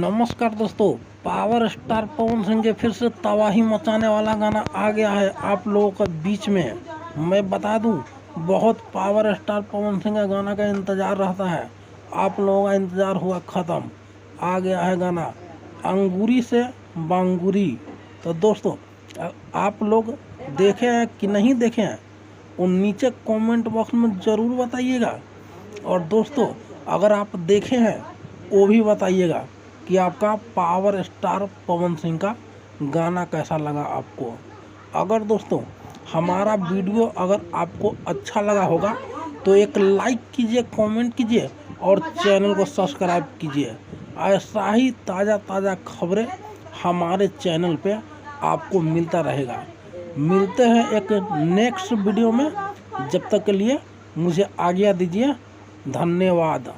नमस्कार दोस्तों। Power star Pawan Singh के फिर से तबाही मचाने वाला गाना आ गया है आप लोगों के बीच में। मैं बता दूं, बहुत पावर स्टार पवन सिंह का गाना का इंतज़ार रहता है। आप लोगों का इंतज़ार हुआ ख़त्म। आ गया है गाना अंगूरी से बांगुरी। तो दोस्तों, आप लोग देखे हैं कि नहीं देखे हैं, वो नीचे कमेंट बॉक्स में ज़रूर बताइएगा। और दोस्तों, अगर आप देखे हैं वो भी बताइएगा कि आपका पावर स्टार पवन सिंह का गाना कैसा लगा आपको। अगर दोस्तों हमारा वीडियो अगर आपको अच्छा लगा होगा तो एक लाइक कीजिए, कमेंट कीजिए और चैनल को सब्सक्राइब कीजिए। ऐसा ही ताज़ा खबरें हमारे चैनल पे आपको मिलता रहेगा। मिलते हैं एक नेक्स्ट वीडियो में। जब तक के लिए मुझे आज्ञा दीजिए। धन्यवाद।